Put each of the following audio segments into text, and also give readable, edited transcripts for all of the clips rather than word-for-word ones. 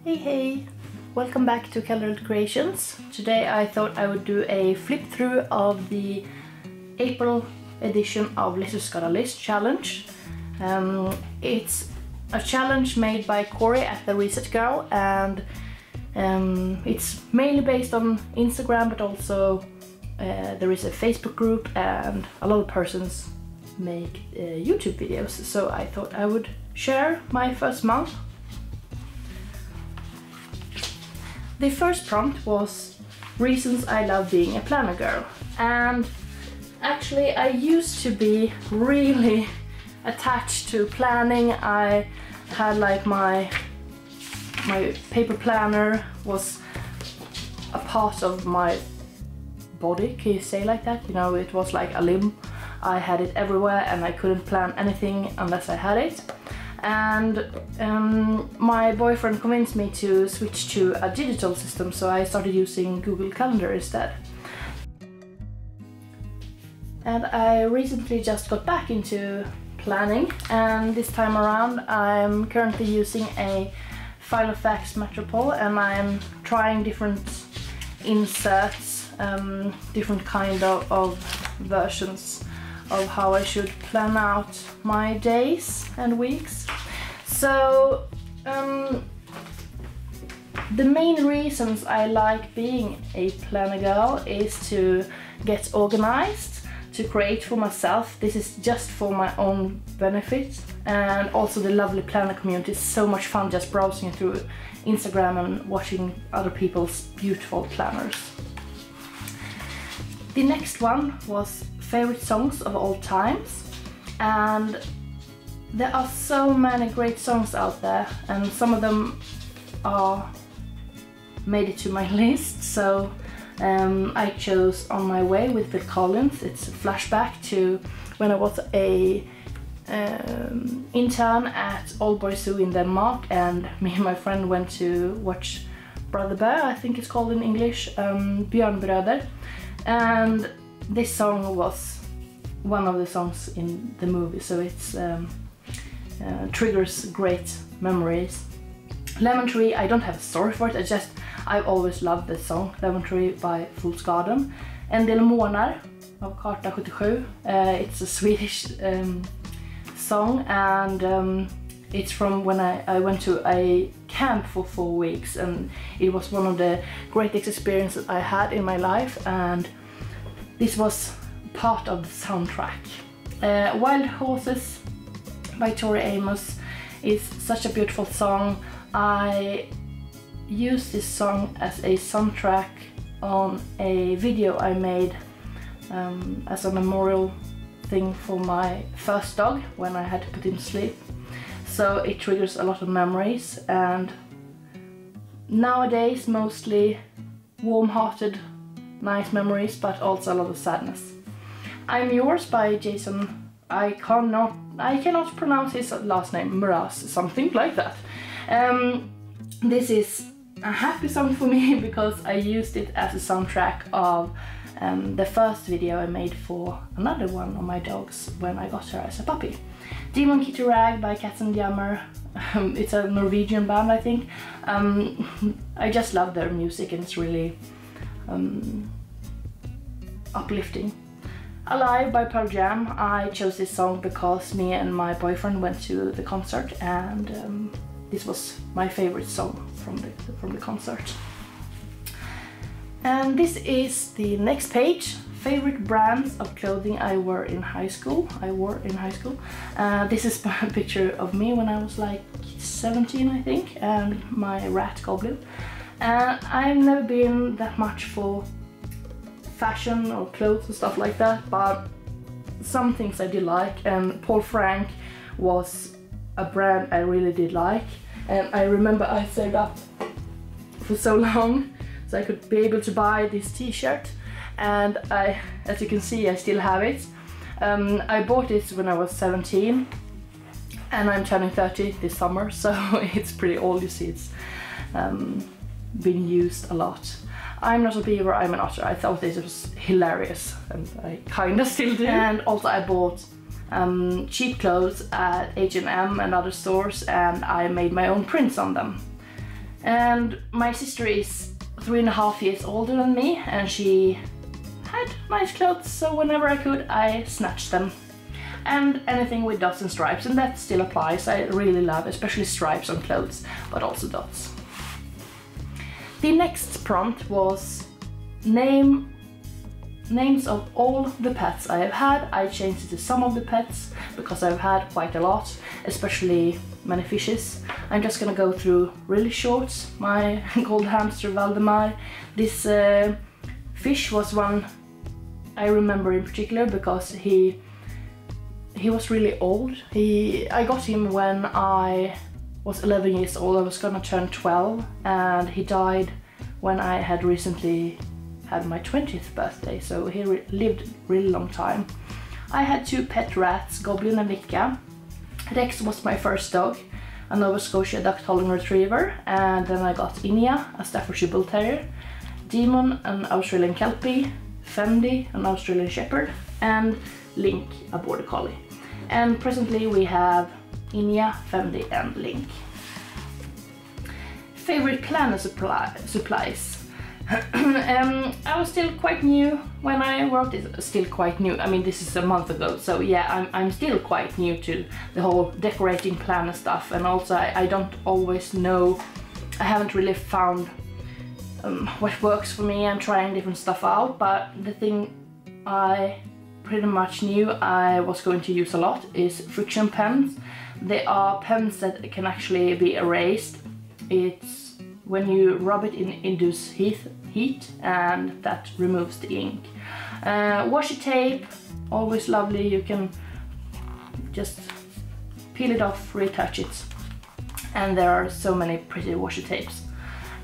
Hey, welcome back to Kallerhult Creations. Today I thought I would do a flip through of the April edition of Skala List challenge. It's a challenge made by Corey at the Reset Girl, and it's mainly based on Instagram, but also there is a Facebook group and a lot of persons make YouTube videos, so I thought I would share my first month. The first prompt was reasons I love being a planner girl, and actually I used to be really attached to planning. I had like my paper planner was a part of my body, can you say like that? You know, it was like a limb. I had it everywhere and I couldn't plan anything unless I had it. And my boyfriend convinced me to switch to a digital system, so I started using Google Calendar instead. And I recently just got back into planning, and this time around I'm currently using a Filofax Metropole, and I'm trying different inserts, different kind of versions of how I should plan out my days and weeks. So the main reasons I like being a planner girl is to get organized, to create for myself. This is just for my own benefit, and also the lovely planner community is so much fun just browsing through Instagram and watching other people's beautiful planners. The next one was favorite songs of all times, and there are so many great songs out there, and some of them are made it to my list. So I chose On My Way with Phil Collins. It's a flashback to when I was a intern at Old Boys Zoo in Denmark, and me and my friend went to watch Brother Bear, I think it's called in English, Björnbröder. And this song was one of the songs in the movie, so it's triggers great memories. Lemon Tree, I don't have a story for it, I've always loved this song, Lemon Tree by Fool's Garden. En del månar av Karta 77, it's a Swedish song, and it's from when I went to a camp for 4 weeks, and it was one of the greatest experiences I had in my life, and this was part of the soundtrack. Wild Horses by Tori Amos is such a beautiful song. I used this song as a soundtrack on a video I made as a memorial thing for my first dog when I had to put him to sleep. So it triggers a lot of memories, and nowadays mostly warm-hearted, nice memories, but also a lot of sadness. I'm Yours by Jason, I cannot pronounce his last name, Mraz, something like that. This is a happy song for me because I used it as a soundtrack of the first video I made for another one of my dogs when I got her as a puppy. Demon Kitty Rag by Cats and Jammer. It's a Norwegian band, I think. I just love their music, and it's really uplifting. Alive by Pearl Jam. I chose this song because me and my boyfriend went to the concert, and this was my favorite song from the concert. And this is the next page. Favorite brands of clothing I wore in high school. This is a picture of me when I was like 17, I think, and my rat Goblin. I've never been that much for fashion or clothes and stuff like that, but some things I did like, and Paul Frank was a brand I really did like. And I remember I saved up for so long so I could be able to buy this t-shirt, and as you can see, I still have it. I bought it when I was 17, and I'm turning 30 this summer, so it's pretty old. You see, it's been used a lot. I'm not a beaver, I'm an otter. I thought this was hilarious, and I kinda still do. And also I bought cheap clothes at H&M and other stores, and I made my own prints on them. And my sister is 3.5 years older than me, and she had nice clothes, so whenever I could I snatched them. And anything with dots and stripes, and that still applies. I really love especially stripes on clothes, but also dots. The next prompt was names of all the pets I have had. I changed it to some of the pets because I've had quite a lot, especially many fishes. I'm just gonna go through really short. My gold hamster Valdemar. This fish was one I remember in particular because he was really old. I got him when I was 11 years old. I was gonna turn 12, and he died when I had recently had my 20th birthday, so he lived a really long time. I had 2 pet rats, Goblin and Vicka. Rex was my first dog, a Nova Scotia Duck Holland Retriever, and then I got Inia, a Staffordshire Bull Terrier, Demon, an Australian Kelpie, Fendi, an Australian Shepherd, and Link, a Border Collie. And presently we have Inia, Fendi and Link. Favorite planner supplies. I was still quite new when I worked. It's still quite new. I mean, this is a month ago, so yeah, I'm still quite new to the whole decorating planner stuff, and also I don't always know. I haven't really found what works for me. I'm trying different stuff out, but the thing I pretty much knew I was going to use a lot is friction pens. They are pens that can actually be erased. It's when you rub it in induced heat, and that removes the ink. Washi tape, always lovely. You can just peel it off, retouch it, and there are so many pretty washi tapes.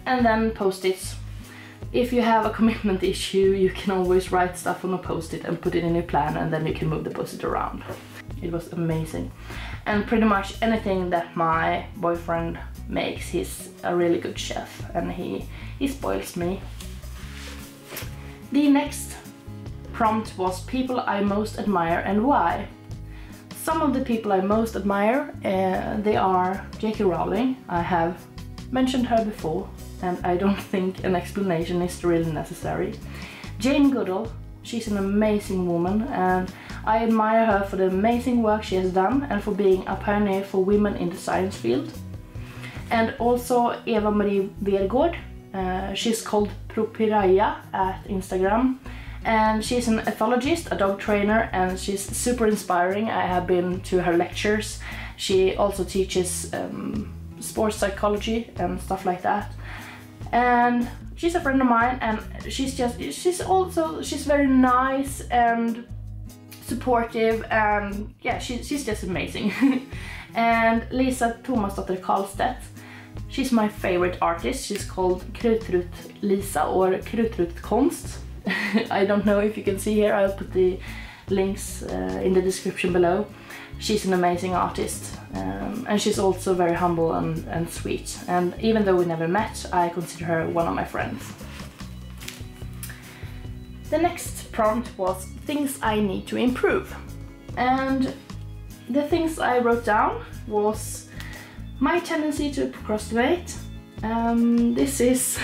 And then post-its. If you have a commitment issue, you can always write stuff on a post-it and put it in your plan, and then you can move the post-it around. It was amazing. And pretty much anything that my boyfriend makes, he's a really good chef, and he spoils me. The next prompt was people I most admire and why. Some of the people I most admire, they are J.K. Rowling. I have mentioned her before, and I don't think an explanation is really necessary. Jane Goodall, she's an amazing woman, and I admire her for the amazing work she has done and for being a pioneer for women in the science field. And also Eva Marie Vergård, she's called Propiraya at Instagram, and she's an ethologist, a dog trainer, and she's super inspiring. I have been to her lectures. She also teaches sports psychology and stuff like that. And she's a friend of mine, and she's very nice and supportive, and yeah, she's just amazing. And Lisa Thomasdotter Karlstedt, she's my favorite artist. She's called Krutrut Lisa or Krutrut Konst. I don't know if you can see here, I'll put the links in the description below. She's an amazing artist, and she's also very humble and sweet. And even though we never met, I consider her one of my friends. The next prompt was things I need to improve. And the things I wrote down was my tendency to procrastinate. This is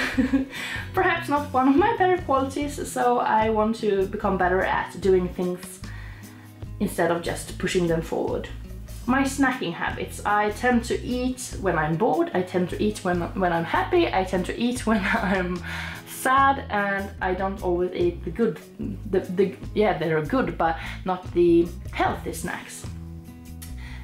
perhaps not one of my better qualities, so I want to become better at doing things instead of just pushing them forward. My snacking habits. I tend to eat when I'm bored, I tend to eat when I'm happy, I tend to eat when I'm sad, and I don't always eat the good, yeah, they're good, but not the healthy snacks.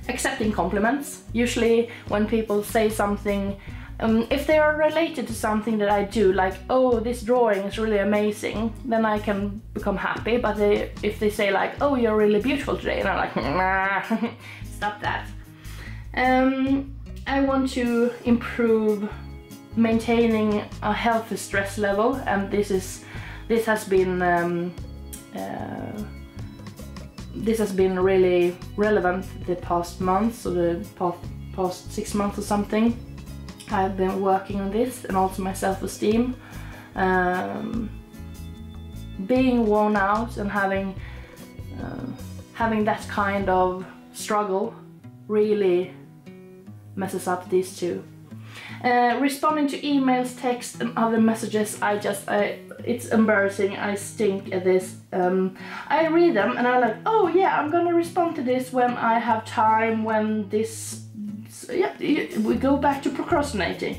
Accepting compliments. Usually when people say something, if they are related to something that I do, like, oh, this drawing is really amazing, then I can become happy. But if they say like, oh, you're really beautiful today, and I'm like, nah, stop that. I want to improve maintaining a healthy stress level, and this has been really relevant the past months, or the past 6 months or something. I've been working on this, and also my self-esteem. Being worn out and having having that kind of struggle really messes up these two. Responding to emails, texts and other messages, it's embarrassing. I stink at this. I read them and I'm like, oh yeah, I'm gonna respond to this when I have time, when this... yeah, we go back to procrastinating.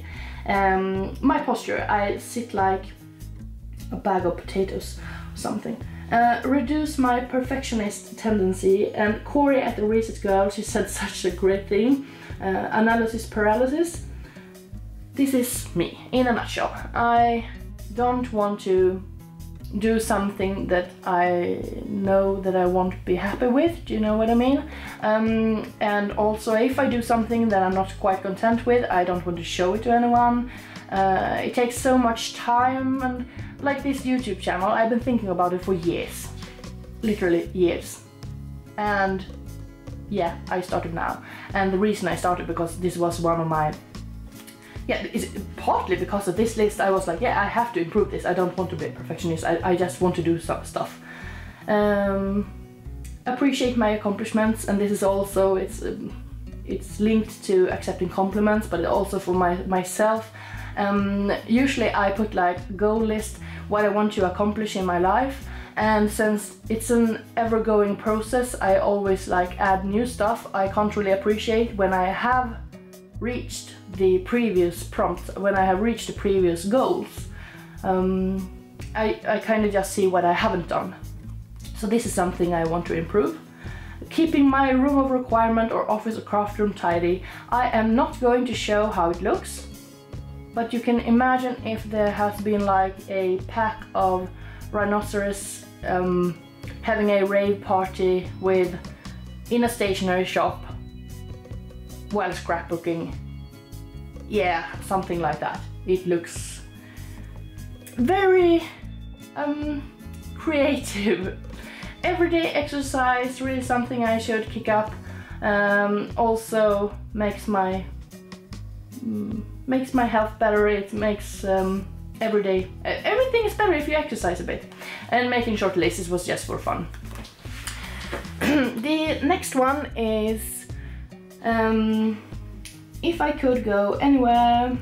My posture, I sit like a bag of potatoes or something. Reduce my perfectionist tendency, and Corey at the Reset Girl, she said such a great thing. Analysis paralysis. This is me in a nutshell. I don't want to do something that I know that I won't be happy with, do you know what I mean? And also if I do something that I'm not quite content with, I don't want to show it to anyone. It takes so much time, and like this YouTube channel, I've been thinking about it for years. Literally years. And yeah, I started now. And the reason I started because this was one of my... yeah, it's partly because of this list. I was like, yeah, I have to improve this. I don't want to be a perfectionist. I just want to do some stuff. Appreciate my accomplishments, and this is also, it's linked to accepting compliments, but also for myself. Usually I put like goal list, what I want to accomplish in my life, and since it's an ever-going process, I always like add new stuff. I can't really appreciate when I have reached the previous prompts, when I have reached the previous goals. I kind of just see what I haven't done. So this is something I want to improve. Keeping my room of requirement or office or craft room tidy. I am not going to show how it looks, but you can imagine if there has been like a pack of rhinoceros having a rave party with in a stationery shop while scrapbooking. Yeah, something like that. It looks very creative. Everyday exercise, really something I should kick up. Also makes my health better. It makes everyday everything is better if you exercise a bit. And making short lists was just for fun. The next one is if I could go anywhere,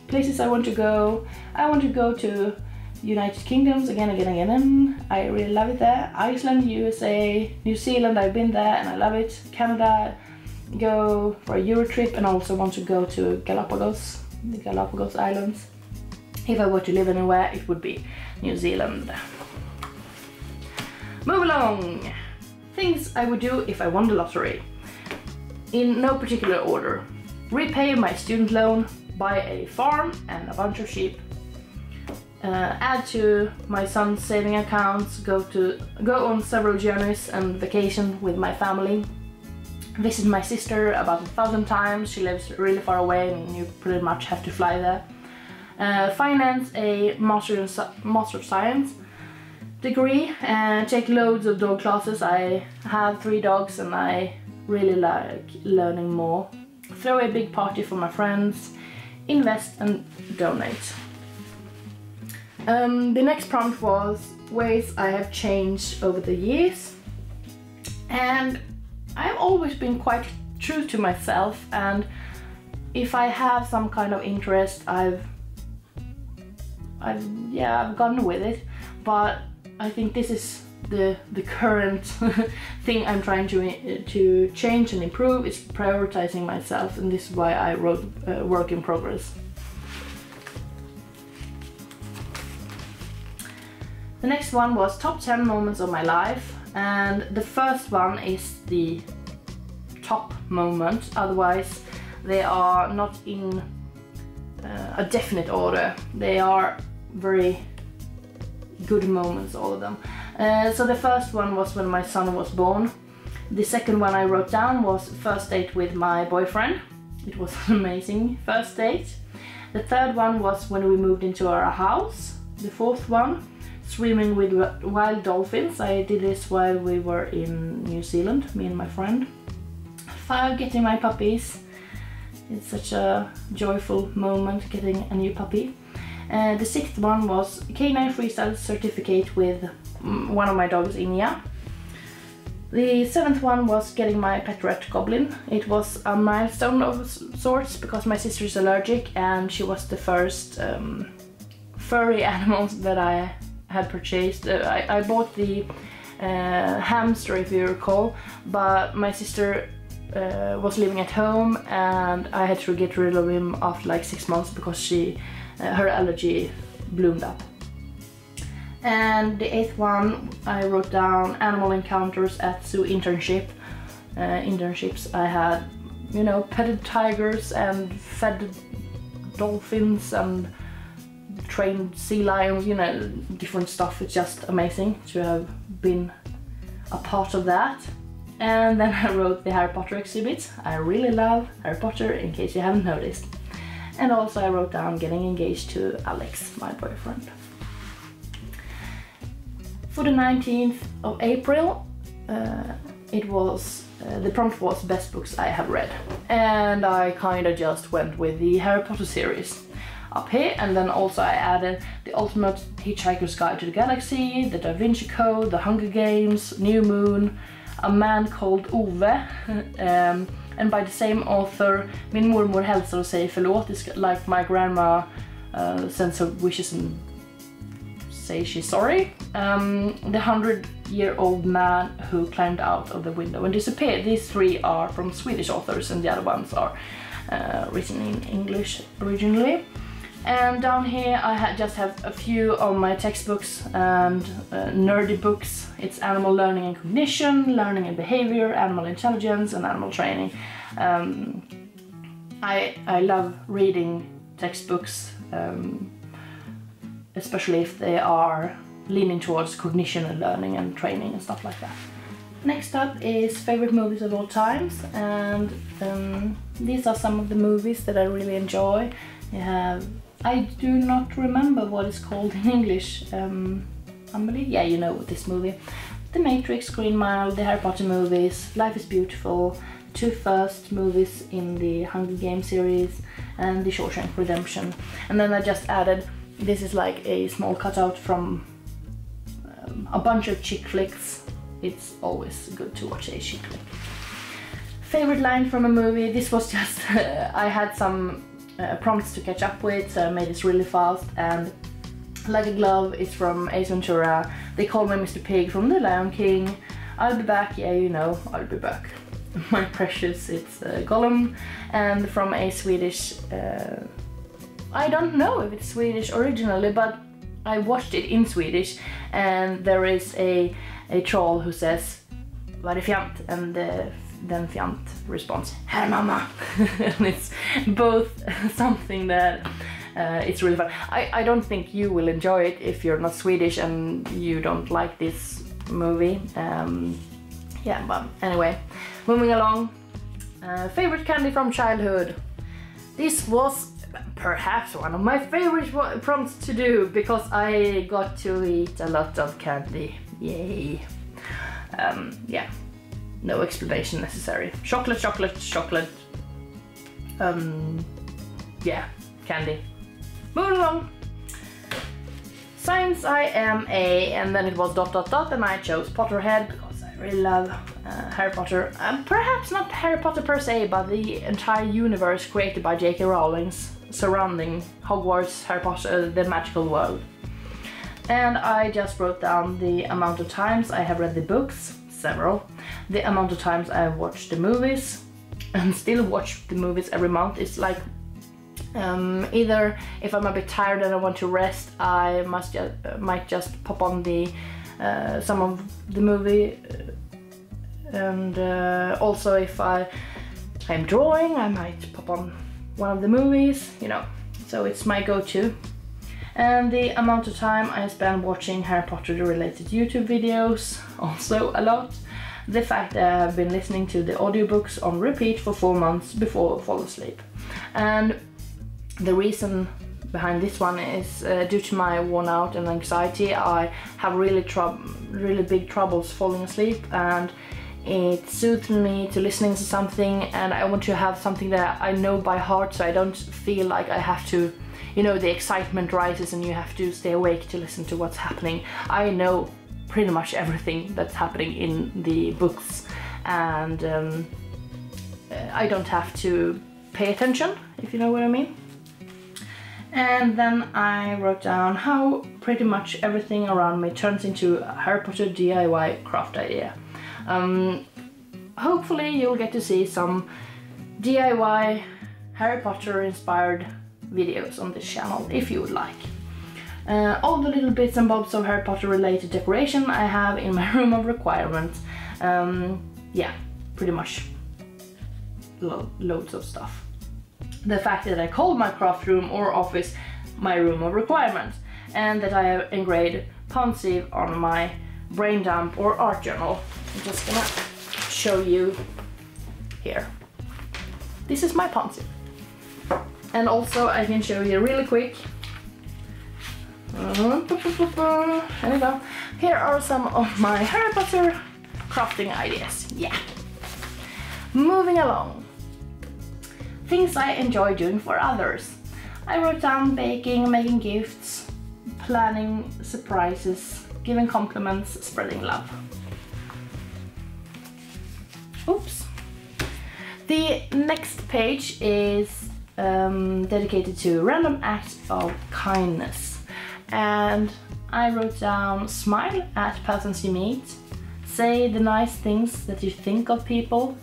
places I want to go to United Kingdoms again. I really love it there. Iceland, USA, New Zealand, I've been there and I love it. Canada, go for a Euro trip, and I also want to go to Galapagos, the Galapagos Islands. If I were to live anywhere, it would be New Zealand. Move along. Things I would do if I won the lottery. In no particular order. Repay my student loan, buy a farm and a bunch of sheep. Add to my son's saving accounts, go on several journeys and vacation with my family. Visit my sister about 1,000 times. She lives really far away and you pretty much have to fly there. Finance a Master of Science degree and take loads of dog classes. I have 3 dogs and I really like learning more. Throw a big party for my friends. Invest and donate. The next prompt was ways I have changed over the years, and I've always been quite true to myself, and if I have some kind of interest, I've gone with it. But I think this is the current thing I'm trying to change and improve, is prioritizing myself, and this is why I wrote work in progress. The next one was top 10 moments of my life, and the first one is the top moment, otherwise they are not in a definite order. They are very good moments, all of them. So the first one was when my son was born. The second one I wrote down was first date with my boyfriend. It was an amazing first date. The third one was when we moved into our house. The fourth one, swimming with wild dolphins. I did this while we were in New Zealand, me and my friend. 5, getting my puppies. It's such a joyful moment getting a new puppy. The 6th one was Canine Freestyle certificate with one of my dogs, Inya. The 7th one was getting my pet rat Goblin. It was a milestone of sorts because my sister is allergic and she was the first furry animals that I had purchased. I bought the hamster, if you recall, but my sister was living at home and I had to get rid of him after like 6 months because her allergy bloomed up. And the 8th one, I wrote down animal encounters at zoo internships. I had, you know, petted tigers and fed dolphins and trained sea lions, you know, different stuff. It's just amazing to have been a part of that. And then I wrote the Harry Potter exhibits. I really love Harry Potter, in case you haven't noticed. And also I wrote down getting engaged to Alex, my boyfriend. For the 19th of April, the prompt was best books I have read. And I kinda just went with the Harry Potter series up here, and then also I added The Ultimate Hitchhiker's Guide to the Galaxy, The Da Vinci Code, The Hunger Games, New Moon, A Man Called Ove, and by the same author, Min mormor hälsar och säger förlåt. It's like my grandma sends her wishes and say she's sorry. The 100-Year-Old Man Who Climbed Out of the Window and Disappeared. These 3 are from Swedish authors and the other ones are written in English originally. And down here I just have a few of my textbooks and nerdy books. It's Animal Learning and Cognition, Learning and Behavior, Animal Intelligence and Animal Training. I love reading textbooks, especially if they are leaning towards cognition and learning and training and stuff like that. Next up is favorite movies of all times, and these are some of the movies that I really enjoy. You have, I do not remember what it's called in English. Amelie? Yeah, you know this movie. The Matrix, Green Mile, the Harry Potter movies, Life is Beautiful, 2 first movies in the Hunger Games series, and The Shawshank Redemption. And then I just added, this is like a small cutout from a bunch of chick flicks. It's always good to watch a chick flick. Favorite line from a movie, this was just, I had some prompts to catch up with, so I made this really fast. And Like a Glove is from Ace Ventura. They Call Me Mr. Pig from The Lion King. I'll Be Back, yeah, you know, I'll be back. My Precious, it's Gollum. And from a Swedish, I don't know if it's Swedish originally, but I watched it in Swedish, and there is a troll who says "Vad är fjant?" and then Fjant responds "Här mamma." And it's both something that it's really fun. I don't think you will enjoy it if you're not Swedish and you don't like this movie. Yeah, but anyway, moving along. Favorite candy from childhood. This was perhaps one of my favorite prompts to do because I got to eat a lot of candy. Yay. Yeah, no explanation necessary. Chocolate, chocolate, chocolate. Yeah, candy. Moving along. Science I am a, and then it was ... and I chose Potterhead because I really love Harry Potter. Perhaps not Harry Potter per se, but the entire universe created by J.K. Rowling surrounding Hogwarts, Harry Potter, the magical world. And I just wrote down the amount of times I have read the books, several, the amount of times I have watched the movies, and still watch the movies every month. It's like either if I'm a bit tired and I want to rest, I might just pop on some of the movie, and also if I'm drawing, I might pop on one of the movies, you know, so it's my go-to. And the amount of time I spend watching Harry Potter related YouTube videos, also a lot. The fact that I've been listening to the audiobooks on repeat for 4 months before I fall asleep. And the reason behind this one is due to my worn out and anxiety. I have really big troubles falling asleep, and it soothes me to listening to something, and I want to have something that I know by heart, so I don't feel like I have to, you know, the excitement rises and you have to stay awake to listen to what's happening. I know pretty much everything that's happening in the books, and I don't have to pay attention, if you know what I mean. And then I wrote down how pretty much everything around me turns into a Harry Potter DIY craft idea. Hopefully you'll get to see some DIY Harry Potter inspired videos on this channel if you would like. All the little bits and bobs of Harry Potter related decoration I have in my room of requirement. Yeah, pretty much loads of stuff. The fact that I called my craft room or office my room of requirement, and that I have engraved Pensive on my brain dump or art journal. I'm just gonna show you here. This is my Pensive. And also I can show you really quick. There we go. Here are some of my Harry Potter crafting ideas. Yeah. Moving along. Things I enjoy doing for others. I wrote down baking, making gifts, planning surprises, giving compliments, spreading love. Oops. The next page is dedicated to random acts of kindness. And I wrote down smile at persons you meet, say the nice things that you think of people.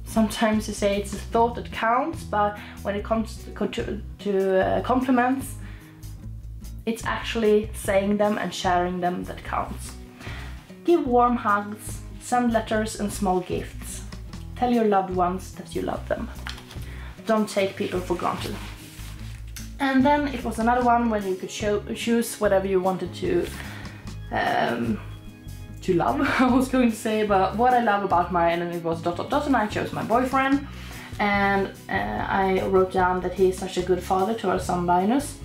Sometimes you say it's a thought that counts, but when it comes to compliments, it's actually saying them and sharing them that counts. Give warm hugs, send letters and small gifts. Tell your loved ones that you love them. Don't take people for granted. And then it was another one when you could choose whatever you wanted to love, I was going to say, but what I love about mine, and it was ... and I chose my boyfriend, and I wrote down that he is such a good father to our son Linus,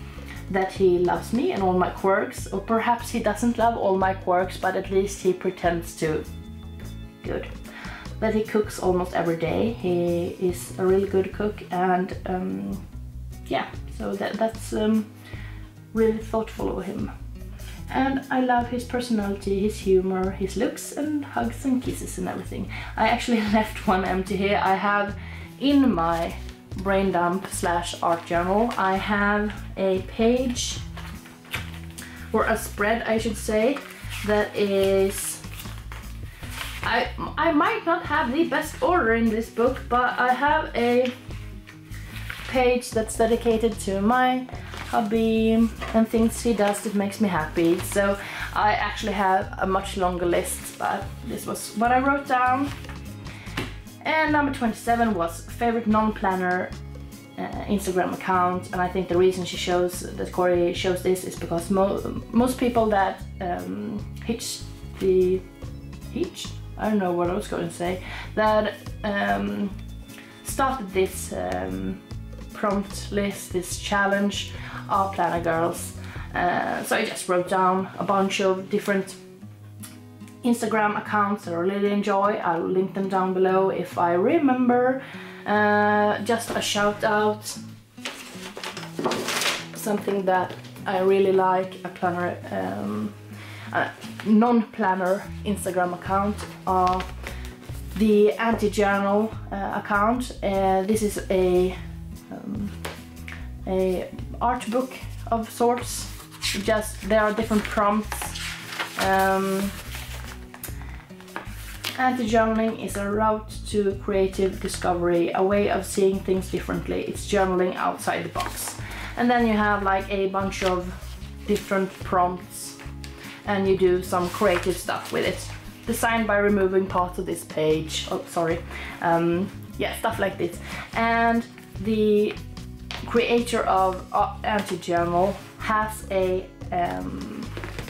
that he loves me and all my quirks, or perhaps he doesn't love all my quirks, but at least he pretends to. Good. That he cooks almost every day. He is a really good cook, and yeah, so that's really thoughtful of him. And I love his personality, his humor, his looks, and hugs and kisses and everything. I actually left one empty here. I have in my brain dump / art journal, I have a page, or a spread I should say, that is... I might not have the best order in this book, but I have a page that's dedicated to my hubby and things he does that makes me happy. So I actually have a much longer list, but this was what I wrote down. And number 27 was favorite non-planner Instagram account, and I think the reason she shows that Corey shows this is because most people that I don't know what I was going to say, that started this prompt list, this challenge, are planner girls. So I just wrote down a bunch of different Instagram accounts that I really enjoy. I'll link them down below if I remember. Just a shout out, something that I really like, a planner, non-planner Instagram account, the anti-journal account. This is a art book of sorts. Just there are different prompts. Anti-journaling is a route to creative discovery, a way of seeing things differently. It's journaling outside the box. And then you have like a bunch of different prompts, and you do some creative stuff with it. Designed by removing parts of this page. Oh, sorry. Yeah, stuff like this. And the creator of Anti-Journal has a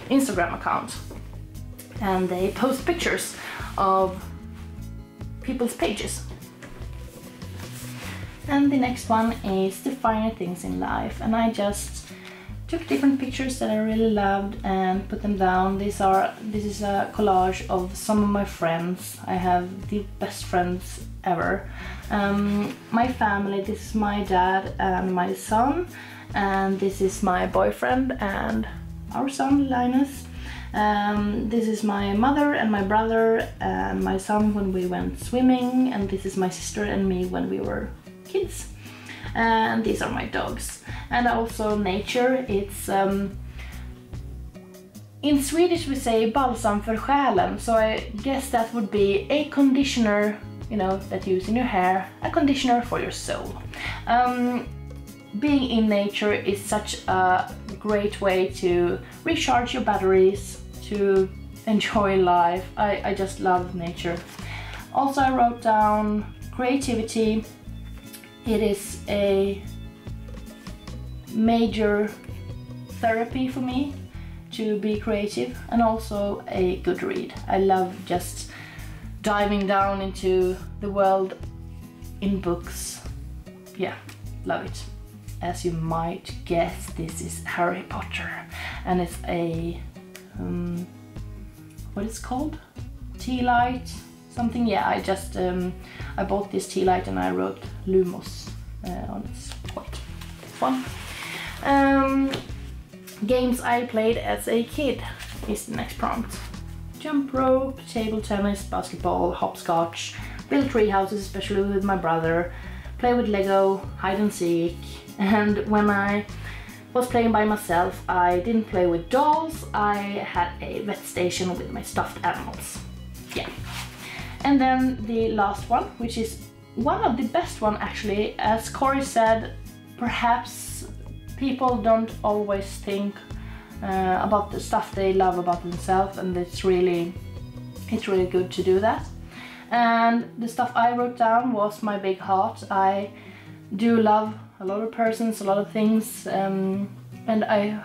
Instagram account, and they post pictures of people's pages. And the next one is the finer things in life, and I just took different pictures that I really loved and put them down. This is a collage of some of my friends. I have the best friends ever. My family, this is my dad and my son, and this is my boyfriend and our son Linus. This is my mother and my brother and my son when we went swimming, and this is my sister and me when we were kids. And these are my dogs. And also nature, it's in Swedish we say balsam för själen, so I guess that would be a conditioner, you know, that you use in your hair, a conditioner for your soul. Being in nature is such a great way to recharge your batteries, to enjoy life. I just love nature. Also, I wrote down creativity. It is a major therapy for me to be creative, and also a good read. I love just diving down into the world in books. Yeah, love it. As you might guess, this is Harry Potter, and it's a what is it called? Tea light something. Yeah, I bought this tea light and I wrote Lumos on it. It's quite fun. Games I played as a kid is the next prompt. Jump rope, table tennis, basketball, hopscotch, build tree houses, especially with my brother, play with Lego, hide and seek. And when I was playing by myself, I didn't play with dolls, I had a vet station with my stuffed animals. Yeah. And then the last one, which is one of the best one actually. As Corey said, perhaps people don't always think about the stuff they love about themselves, and it's really good to do that. And the stuff I wrote down was my big heart. I do love a lot of persons, a lot of things, and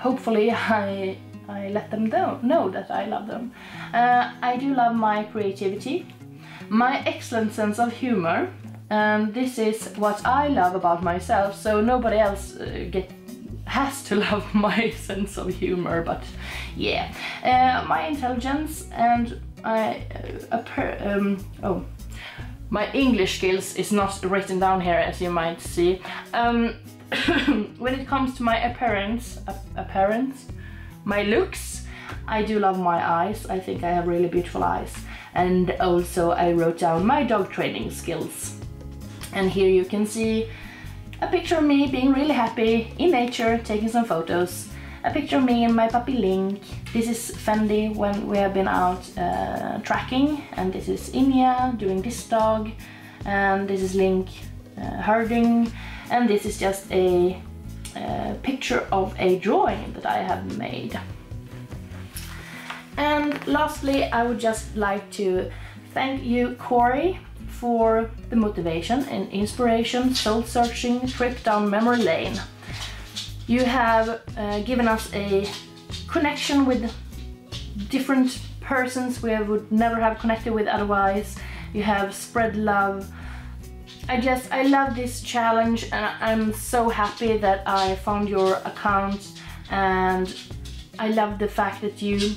hopefully I let them know that I love them. I do love my creativity, my excellent sense of humor, and this is what I love about myself, so nobody else has to love my sense of humor, but yeah. My intelligence and my English skills is not written down here, as you might see. When it comes to my appearance, my looks, I do love my eyes. I think I have really beautiful eyes. And also I wrote down my dog training skills. And here you can see a picture of me being really happy in nature, taking some photos. A picture of me and my puppy Link. This is Fendi when we have been out tracking, and this is Inya doing this dog, and this is Link herding, and this is just a picture of a drawing that I have made. And lastly, I would just like to thank you, Corey, for the motivation and inspiration, soul-searching trip down memory lane. You have given us a connection with different persons we would never have connected with otherwise. You have spread love. I love this challenge, and I'm so happy that I found your account, and I love the fact that you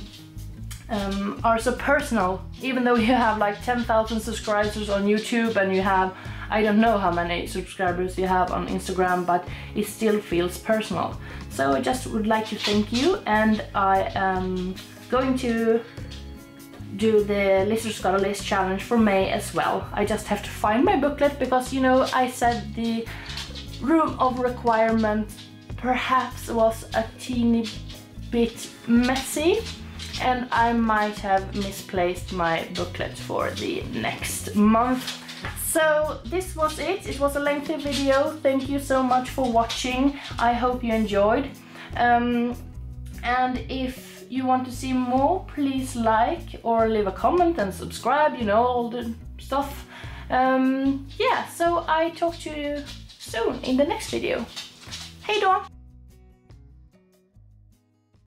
are so personal. Even though you have like 10,000 subscribers on YouTube and you have, I don't know how many subscribers you have on Instagram, but it still feels personal. So I just would like to thank you, and I am going to do the Lizard Scholarlist challenge for May as well. I just have to find my booklet, because you know, I said the room of requirement perhaps was a teeny bit messy, and I might have misplaced my booklet for the next month. So this was it. It was a lengthy video. Thank you so much for watching. I hope you enjoyed. And if you want to see more, please like or leave a comment and subscribe, you know, all the stuff. Yeah, so I talk to you soon in the next video. Hej då!